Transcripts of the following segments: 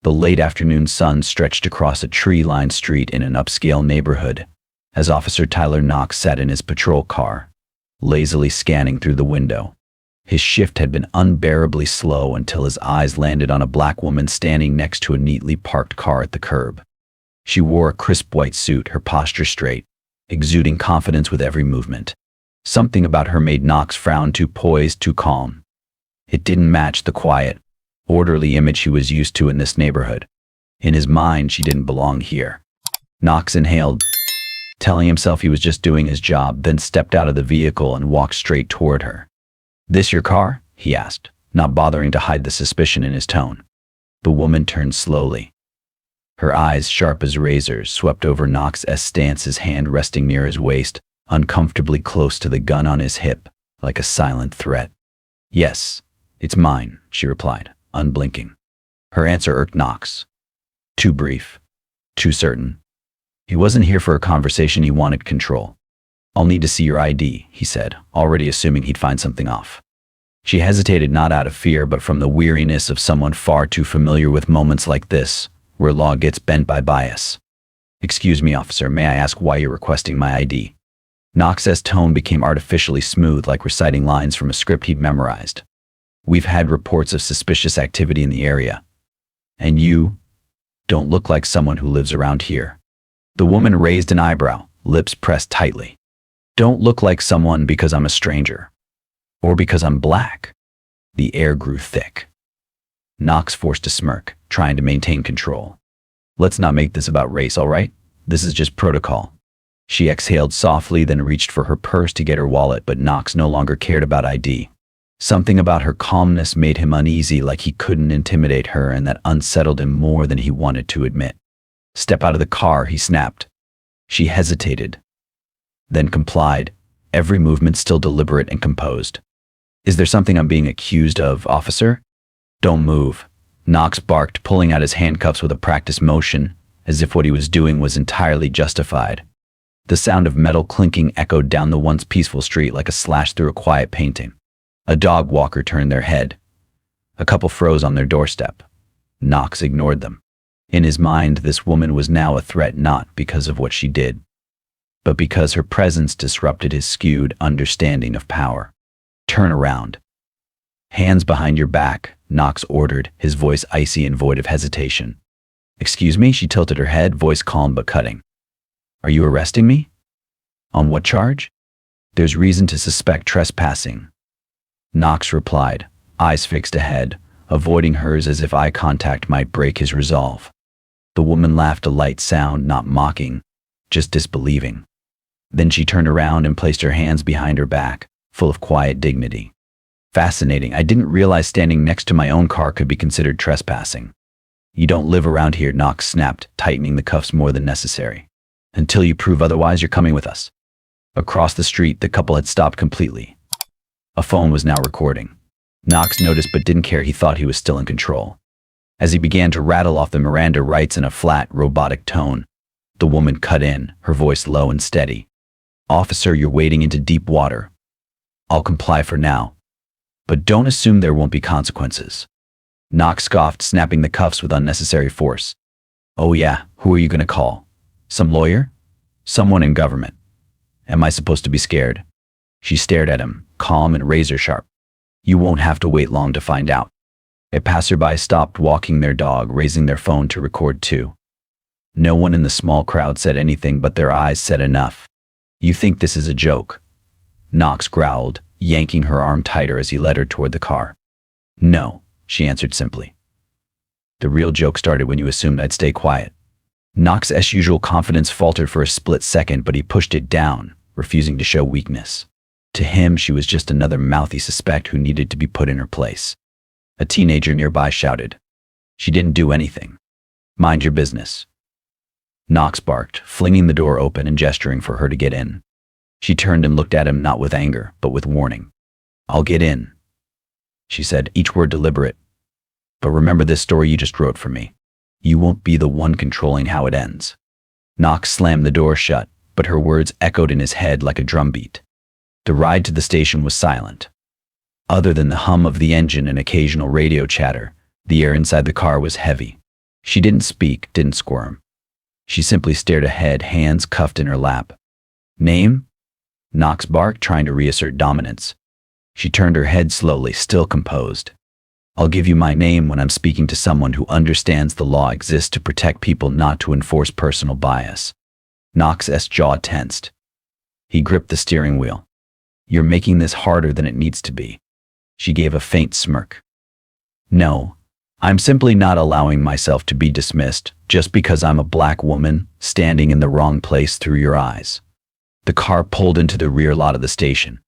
The late afternoon sun stretched across a tree-lined street in an upscale neighborhood, as Officer Tyler Knox sat in his patrol car, lazily scanning through the window. His shift had been unbearably slow until his eyes landed on a black woman standing next to a neatly parked car at the curb. She wore a crisp white suit, her posture straight, exuding confidence with every movement. Something about her made Knox frown, too poised, too calm. It didn't match the quiet, orderly image he was used to in this neighborhood. In his mind, she didn't belong here. Knox inhaled, telling himself he was just doing his job, then stepped out of the vehicle and walked straight toward her. "This your car?" he asked, not bothering to hide the suspicion in his tone. The woman turned slowly. Her eyes, sharp as razors, swept over Knox's stance, his hand resting near his waist, uncomfortably close to the gun on his hip, like a silent threat. "Yes, it's mine," she replied, unblinking. Her answer irked Knox. Too brief, too certain. He wasn't here for a conversation, he wanted control. "I'll need to see your ID," he said, already assuming he'd find something off. She hesitated, not out of fear, but from the weariness of someone far too familiar with moments like this, where law gets bent by bias. "Excuse me, officer, may I ask why you're requesting my ID?" Knox's tone became artificially smooth, like reciting lines from a script he'd memorized. "We've had reports of suspicious activity in the area. And you don't look like someone who lives around here." The woman raised an eyebrow, lips pressed tightly. "Don't look like someone because I'm a stranger. Or because I'm black." The air grew thick. Knox forced a smirk, trying to maintain control. "Let's not make this about race, all right? This is just protocol." She exhaled softly, then reached for her purse to get her wallet, but Knox no longer cared about ID. Something about her calmness made him uneasy, like he couldn't intimidate her, and that unsettled him more than he wanted to admit. "Step out of the car," he snapped. She hesitated, then complied, every movement still deliberate and composed. "Is there something I'm being accused of, officer?" "Don't move," Knox barked, pulling out his handcuffs with a practiced motion, as if what he was doing was entirely justified. The sound of metal clinking echoed down the once peaceful street like a slash through a quiet painting. A dog walker turned their head. A couple froze on their doorstep. Knox ignored them. In his mind, this woman was now a threat, not because of what she did, but because her presence disrupted his skewed understanding of power. "Turn around." "Hands behind your back," Knox ordered, his voice icy and void of hesitation. "Excuse me?" She tilted her head, voice calm but cutting. "Are you arresting me? On what charge?" "There's reason to suspect trespassing," Knox replied, eyes fixed ahead, avoiding hers as if eye contact might break his resolve. The woman laughed, a light sound, not mocking, just disbelieving. Then she turned around and placed her hands behind her back, full of quiet dignity. "Fascinating. I didn't realize standing next to my own car could be considered trespassing." "You don't live around here," Knox snapped, tightening the cuffs more than necessary. "Until you prove otherwise, you're coming with us." Across the street, the couple had stopped completely. A phone was now recording. Knox noticed but didn't care. He thought he was still in control. As he began to rattle off the Miranda rights in a flat, robotic tone, the woman cut in, her voice low and steady. "Officer, you're wading into deep water. I'll comply for now, but don't assume there won't be consequences." Knox scoffed, snapping the cuffs with unnecessary force. "Oh yeah, who are you going to call? Some lawyer? Someone in government? Am I supposed to be scared?" She stared at him, calm and razor-sharp. "You won't have to wait long to find out." A passerby stopped walking their dog, raising their phone to record too. No one in the small crowd said anything, but their eyes said enough. "You think this is a joke?" Knox growled, yanking her arm tighter as he led her toward the car. "No," she answered simply. "The real joke started when you assumed I'd stay quiet." Knox's usual confidence faltered for a split second, but he pushed it down, refusing to show weakness. To him, she was just another mouthy suspect who needed to be put in her place. A teenager nearby shouted, "She didn't do anything. Mind your business." Knox barked, flinging the door open and gesturing for her to get in. She turned and looked at him, not with anger, but with warning. "I'll get in," she said, each word deliberate. "But remember this story you just wrote for me. You won't be the one controlling how it ends." Knox slammed the door shut, but her words echoed in his head like a drumbeat. The ride to the station was silent. Other than the hum of the engine and occasional radio chatter, the air inside the car was heavy. She didn't speak, didn't squirm. She simply stared ahead, hands cuffed in her lap. Name? Knox barked, trying to reassert dominance. She turned her head slowly, still composed. I'll give you my name when I'm speaking to someone who understands the law exists to protect people, not to enforce personal bias. Knox's jaw tensed. He gripped the steering wheel. You're making this harder than it needs to be. She gave a faint smirk. No, I'm simply not allowing myself to be dismissed just because I'm a black woman standing in the wrong place through your eyes. The car pulled into the rear lot of the station.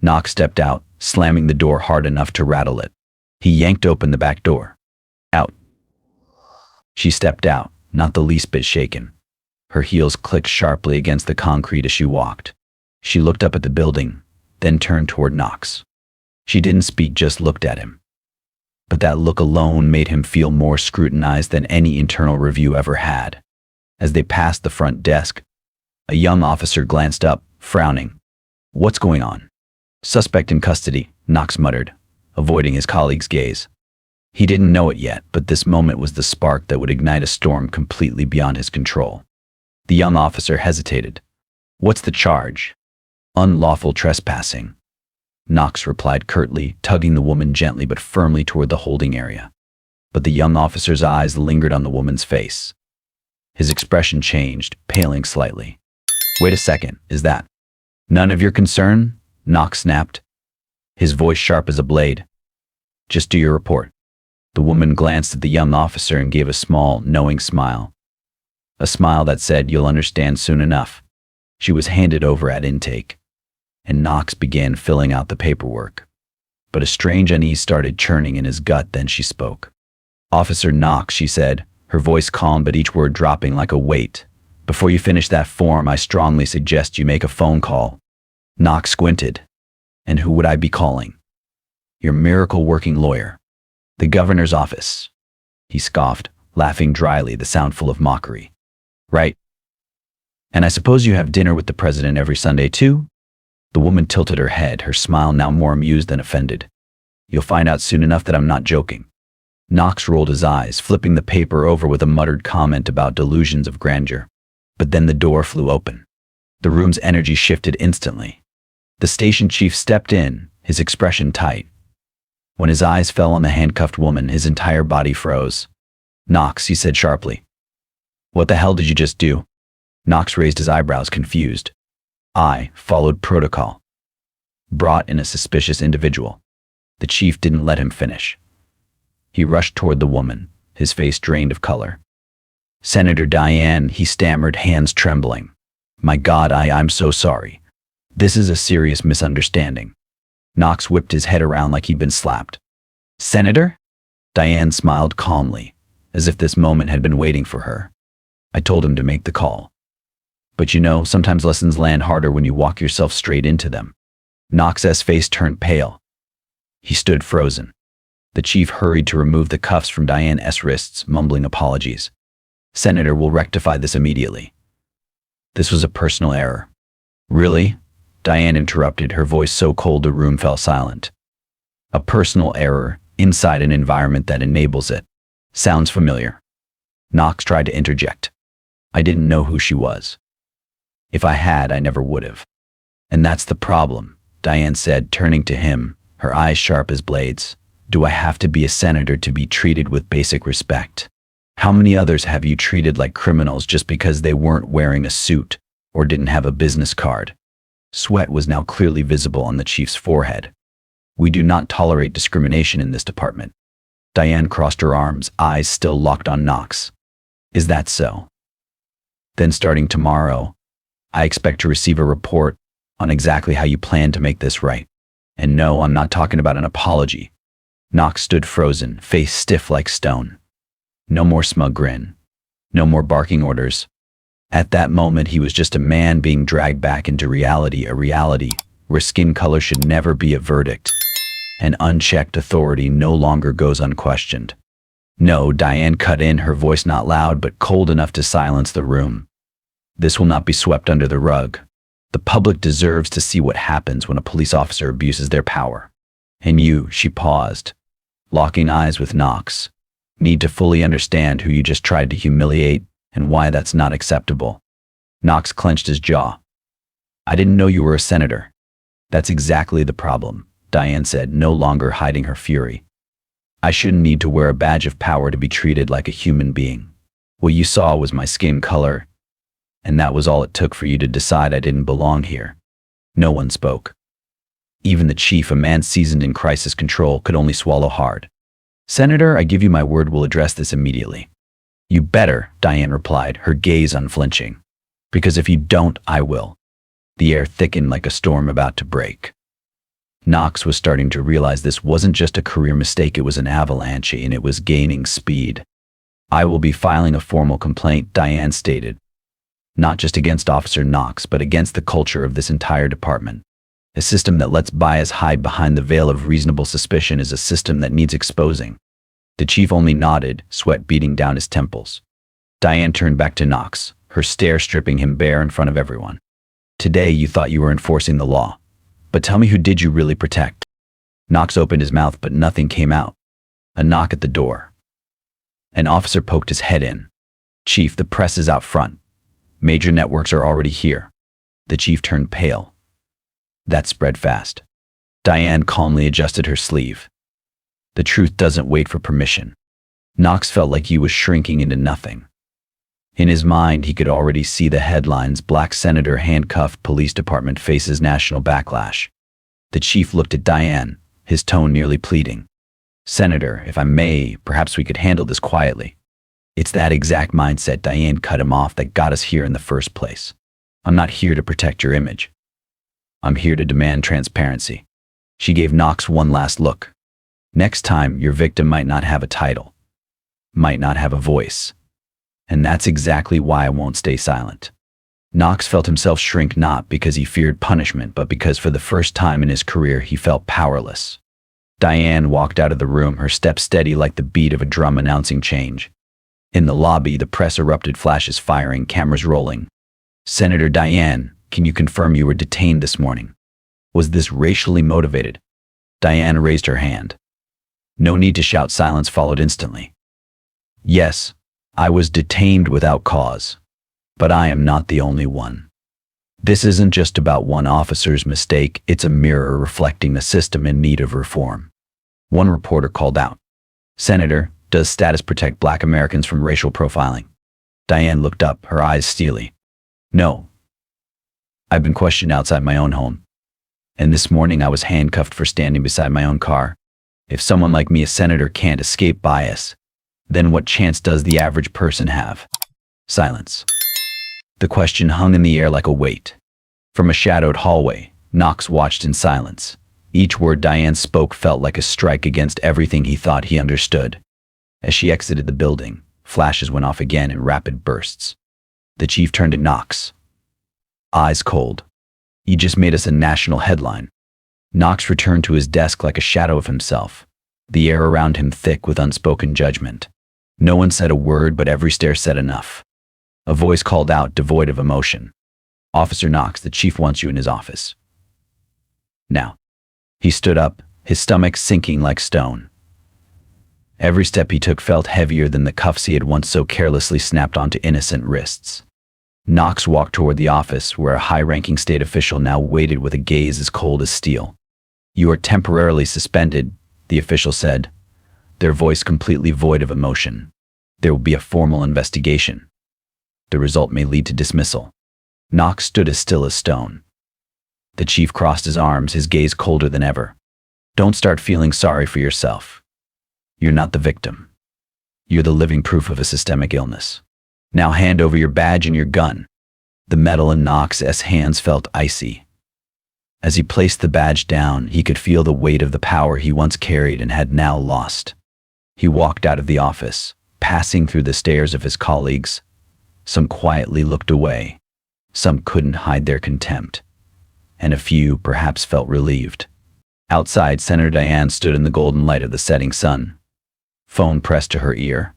Knox stepped out, slamming the door hard enough to rattle it. He yanked open the back door. Out. She stepped out, not the least bit shaken. Her heels clicked sharply against the concrete as she walked. She looked up at the building, then turned toward Knox. She didn't speak, just looked at him. But that look alone made him feel more scrutinized than any internal review ever had. As they passed the front desk, a young officer glanced up, frowning. What's going on? Suspect in custody, Knox muttered, avoiding his colleague's gaze. He didn't know it yet, but this moment was the spark that would ignite a storm completely beyond his control. The young officer hesitated. What's the charge? Unlawful trespassing. Knox replied curtly, tugging the woman gently but firmly toward the holding area. But the young officer's eyes lingered on the woman's face. His expression changed, paling slightly. Wait a second, is that none of your concern? Knox snapped, his voice sharp as a blade. Just do your report. The woman glanced at the young officer and gave a small, knowing smile. A smile that said, you'll understand soon enough. She was handed over at intake, and Knox began filling out the paperwork. But a strange unease started churning in his gut. Then she spoke. Officer Knox, she said, her voice calm but each word dropping like a weight. Before you finish that form, I strongly suggest you make a phone call. Knox squinted. And who would I be calling? Your miracle-working lawyer. The governor's office. He scoffed, laughing dryly, the sound full of mockery. Right. And I suppose you have dinner with the president every Sunday too? The woman tilted her head, her smile now more amused than offended. You'll find out soon enough that I'm not joking. Knox rolled his eyes, flipping the paper over with a muttered comment about delusions of grandeur. But then the door flew open. The room's energy shifted instantly. The station chief stepped in, his expression tight. When his eyes fell on the handcuffed woman, his entire body froze. Knox, he said sharply. What the hell did you just do? Knox raised his eyebrows, confused. I followed protocol. Brought in a suspicious individual. The chief didn't let him finish. He rushed toward the woman, his face drained of color. Senator Diane, he stammered, hands trembling. My God, I'm so sorry. This is a serious misunderstanding. Knox whipped his head around like he'd been slapped. Senator? Diane smiled calmly, as if this moment had been waiting for her. I told him to make the call. But you know, sometimes lessons land harder when you walk yourself straight into them. Knox's face turned pale. He stood frozen. The chief hurried to remove the cuffs from Diane's wrists, mumbling apologies. Senator, will rectify this immediately. This was a personal error. Really? Diane interrupted, her voice so cold the room fell silent. A personal error inside an environment that enables it. Sounds familiar. Knox tried to interject. I didn't know who she was. If I had, I never would have. And that's the problem, Diane said, turning to him, her eyes sharp as blades. Do I have to be a senator to be treated with basic respect? How many others have you treated like criminals just because they weren't wearing a suit or didn't have a business card? Sweat was now clearly visible on the chief's forehead. We do not tolerate discrimination in this department. Diane crossed her arms, eyes still locked on Knox. Is that so? Then starting tomorrow, I expect to receive a report on exactly how you plan to make this right. And no, I'm not talking about an apology. Knox stood frozen, face stiff like stone. No more smug grin. No more barking orders. At that moment, he was just a man being dragged back into reality, a reality where skin color should never be a verdict, and unchecked authority no longer goes unquestioned. No, Diane cut in, her voice not loud but cold enough to silence the room. This will not be swept under the rug. The public deserves to see what happens when a police officer abuses their power. And you, she paused, locking eyes with Knox. Need to fully understand who you just tried to humiliate and why that's not acceptable. Knox clenched his jaw. I didn't know you were a senator. That's exactly the problem, Diane said, no longer hiding her fury. I shouldn't need to wear a badge of power to be treated like a human being. What you saw was my skin color, and that was all it took for you to decide I didn't belong here. No one spoke. Even the chief, a man seasoned in crisis control, could only swallow hard. Senator, I give you my word we'll address this immediately. You better, Diane replied, her gaze unflinching. Because if you don't, I will. The air thickened like a storm about to break. Knox was starting to realize this wasn't just a career mistake, it was an avalanche, and it was gaining speed. I will be filing a formal complaint, Diane stated. Not just against Officer Knox, but against the culture of this entire department. A system that lets bias hide behind the veil of reasonable suspicion is a system that needs exposing. The chief only nodded, sweat beating down his temples. Diane turned back to Knox, her stare stripping him bare in front of everyone. Today you thought you were enforcing the law. But tell me, who did you really protect? Knox opened his mouth, but nothing came out. A knock at the door. An officer poked his head in. Chief, the press is out front. Major networks are already here. The chief turned pale. That spread fast. Diane calmly adjusted her sleeve. The truth doesn't wait for permission. Knox felt like he was shrinking into nothing. In his mind, he could already see the headlines: Black Senator handcuffed, police department faces national backlash. The chief looked at Diane, his tone nearly pleading. Senator, if I may, perhaps we could handle this quietly. It's that exact mindset, Diane cut him off, that got us here in the first place. I'm not here to protect your image. I'm here to demand transparency. She gave Knox one last look. Next time, your victim might not have a title, might not have a voice. And that's exactly why I won't stay silent. Knox felt himself shrink, not because he feared punishment, but because for the first time in his career he felt powerless. Diane walked out of the room, her step steady like the beat of a drum announcing change. In the lobby, the press erupted, flashes firing, cameras rolling. Senator Diane, can you confirm you were detained this morning? Was this racially motivated? Diane raised her hand. No need to shout, silence followed instantly. Yes, I was detained without cause. But I am not the only one. This isn't just about one officer's mistake, it's a mirror reflecting a system in need of reform. One reporter called out, Senator, does status protect Black Americans from racial profiling? Diane looked up, her eyes steely. No. I've been questioned outside my own home. And this morning I was handcuffed for standing beside my own car. If someone like me, a senator, can't escape bias, then what chance does the average person have? Silence. The question hung in the air like a weight. From a shadowed hallway, Knox watched in silence. Each word Diane spoke felt like a strike against everything he thought he understood. As she exited the building, flashes went off again in rapid bursts. The chief turned to Knox. Eyes cold. You just made us a national headline. Knox returned to his desk like a shadow of himself, the air around him thick with unspoken judgment. No one said a word, but every stare said enough. A voice called out, devoid of emotion. Officer Knox, the chief wants you in his office. Now. He stood up, his stomach sinking like stone. Every step he took felt heavier than the cuffs he had once so carelessly snapped onto innocent wrists. Knox walked toward the office, where a high-ranking state official now waited with a gaze as cold as steel. You are temporarily suspended, the official said, their voice completely void of emotion. There will be a formal investigation. The result may lead to dismissal. Knox stood as still as stone. The chief crossed his arms, his gaze colder than ever. Don't start feeling sorry for yourself. You're not the victim. You're the living proof of a systemic illness. Now hand over your badge and your gun. The metal in Knox's hands felt icy. As he placed the badge down, he could feel the weight of the power he once carried and had now lost. He walked out of the office, passing through the stares of his colleagues. Some quietly looked away. Some couldn't hide their contempt. And a few perhaps felt relieved. Outside, Senator Diane stood in the golden light of the setting sun. Phone pressed to her ear.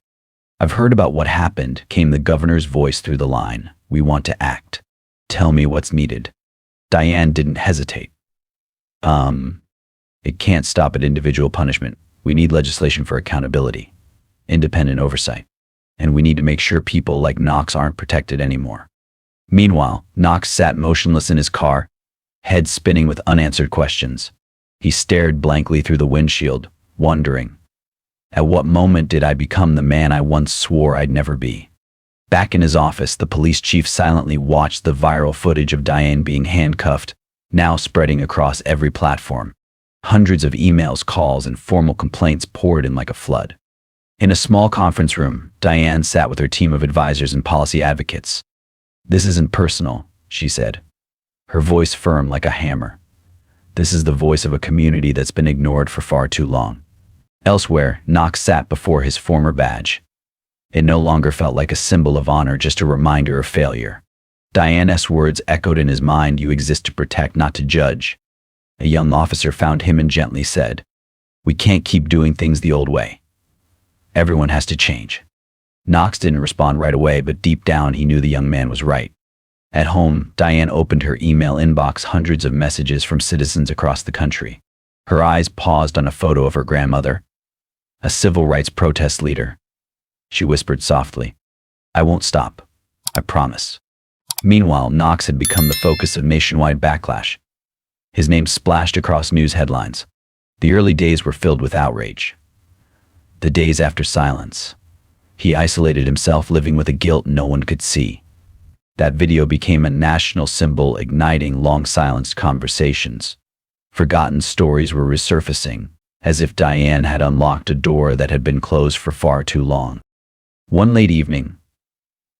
I've heard about what happened, came the governor's voice through the line. We want to act. Tell me what's needed. Diane didn't hesitate. It can't stop at individual punishment. We need legislation for accountability. independent oversight. And we need to make sure people like Knox aren't protected anymore. Meanwhile, Knox sat motionless in his car, head spinning with unanswered questions. He stared blankly through the windshield, wondering, at what moment did I become the man I once swore I'd never be? Back in his office, the police chief silently watched the viral footage of Diane being handcuffed, now spreading across every platform. Hundreds of emails, calls, and formal complaints poured in like a flood. In a small conference room, Diane sat with her team of advisors and policy advocates. "This isn't personal," she said, her voice firm like a hammer. "This is the voice of a community that's been ignored for far too long." Elsewhere, Knox sat before his former badge. It no longer felt like a symbol of honor, just a reminder of failure. Diane's words echoed in his mind, "You exist to protect, not to judge." A young officer found him and gently said, "We can't keep doing things the old way. Everyone has to change." Knox didn't respond right away, but deep down he knew the young man was right. At home, Diane opened her email inbox, hundreds of messages from citizens across the country. Her eyes paused on a photo of her grandmother, a civil rights protest leader. She whispered softly, "I won't stop. I promise." Meanwhile, Knox had become the focus of nationwide backlash. His name splashed across news headlines. The early days were filled with outrage. The days after silence. He isolated himself, living with a guilt no one could see. That video became a national symbol, igniting long-silenced conversations. Forgotten stories were resurfacing, as if Diane had unlocked a door that had been closed for far too long. One late evening,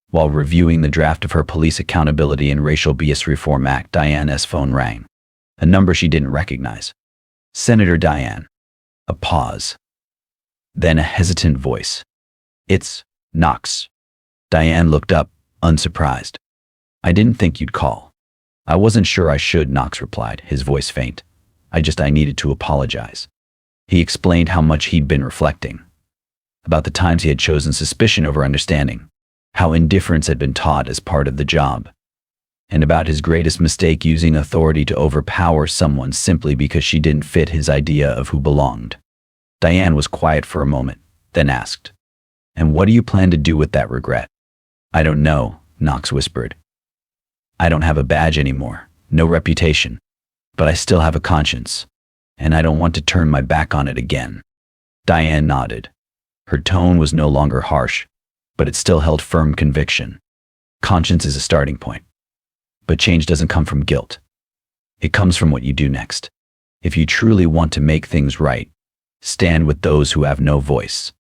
while reviewing the draft of her Police Accountability and Racial Bias Reform Act, Diane's phone rang. A number she didn't recognize. "Senator Diane." A pause. Then a hesitant voice. "It's Knox." Diane looked up, unsurprised. "I didn't think you'd call." "I wasn't sure I should," Knox replied, his voice faint. I needed to apologize." He explained how much he'd been reflecting. About the times he had chosen suspicion over understanding. How indifference had been taught as part of the job. And about his greatest mistake, using authority to overpower someone simply because she didn't fit his idea of who belonged. Diane was quiet for a moment, then asked, "And what do you plan to do with that regret?" "I don't know," Knox whispered. "I don't have a badge anymore, no reputation. But I still have a conscience, and I don't want to turn my back on it again." Diane nodded. Her tone was no longer harsh, but it still held firm conviction. Conscience is a starting point. But change doesn't come from guilt. It comes from what you do next. If you truly want to make things right, stand with those who have no voice.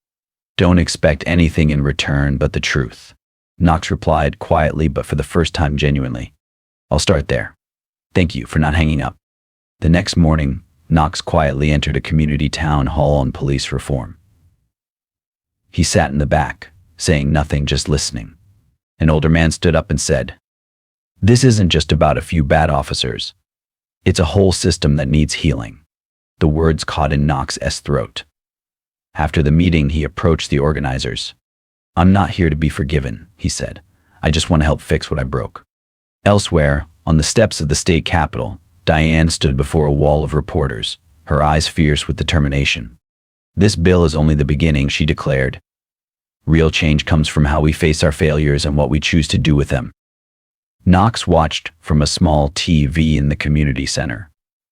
Don't expect anything in return but the truth. Knox replied quietly, but for the first time genuinely. "I'll start there. Thank you for not hanging up." The next morning, Knox quietly entered a community town hall on police reform. He sat in the back, saying nothing, just listening. An older man stood up and said, "This isn't just about a few bad officers. It's a whole system that needs healing." The words caught in Knox's throat. After the meeting, he approached the organizers. "I'm not here to be forgiven," he said. "I just want to help fix what I broke." Elsewhere, on the steps of the state capitol, Diane stood before a wall of reporters, her eyes fierce with determination. "This bill is only the beginning," she declared. "Real change comes from how we face our failures and what we choose to do with them." Knox watched from a small TV in the community center.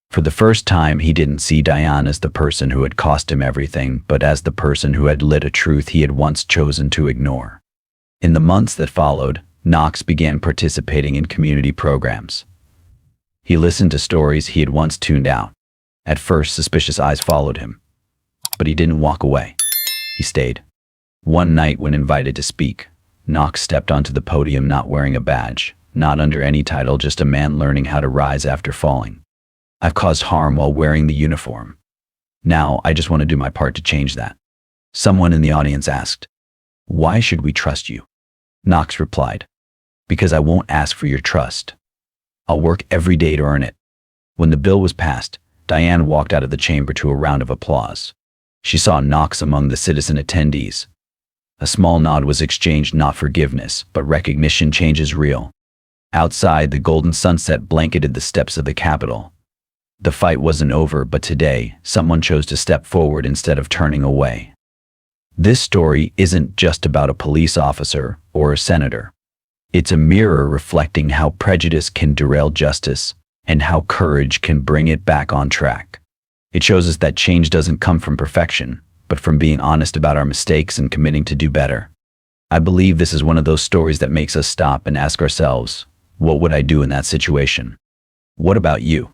For the first time, he didn't see Diane as the person who had cost him everything, but as the person who had lit a truth he had once chosen to ignore. In the months that followed, Knox began participating in community programs. He listened to stories he had once tuned out. At first, suspicious eyes followed him. But he didn't walk away. He stayed. One night, when invited to speak, Knox stepped onto the podium not wearing a badge, not under any title, just a man learning how to rise after falling. "I've caused harm while wearing the uniform. Now, I just want to do my part to change that." Someone in the audience asked, "Why should we trust you?" Knox replied, "Because I won't ask for your trust. I'll work every day to earn it." When the bill was passed, Diane walked out of the chamber to a round of applause. She saw Knox among the citizen attendees. A small nod was exchanged, not forgiveness, but recognition. Change is real. Outside, the golden sunset blanketed the steps of the Capitol. The fight wasn't over, but today, someone chose to step forward instead of turning away. This story isn't just about a police officer or a senator. It's a mirror reflecting how prejudice can derail justice and how courage can bring it back on track. It shows us that change doesn't come from perfection, but from being honest about our mistakes and committing to do better. I believe this is one of those stories that makes us stop and ask ourselves, what would I do in that situation? What about you?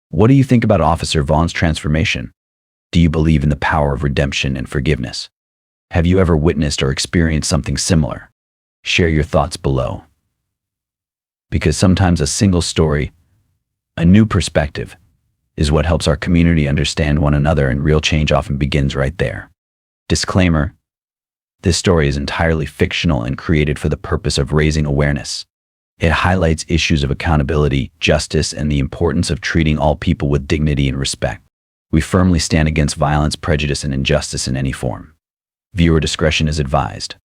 What do you think about Officer Vaughn's transformation? Do you believe in the power of redemption and forgiveness? Have you ever witnessed or experienced something similar? Share your thoughts below. Because sometimes a single story, a new perspective, is what helps our community understand one another, and real change often begins right there. Disclaimer: this story is entirely fictional and created for the purpose of raising awareness. It highlights issues of accountability, justice, and the importance of treating all people with dignity and respect. We firmly stand against violence, prejudice, and injustice in any form. Viewer discretion is advised.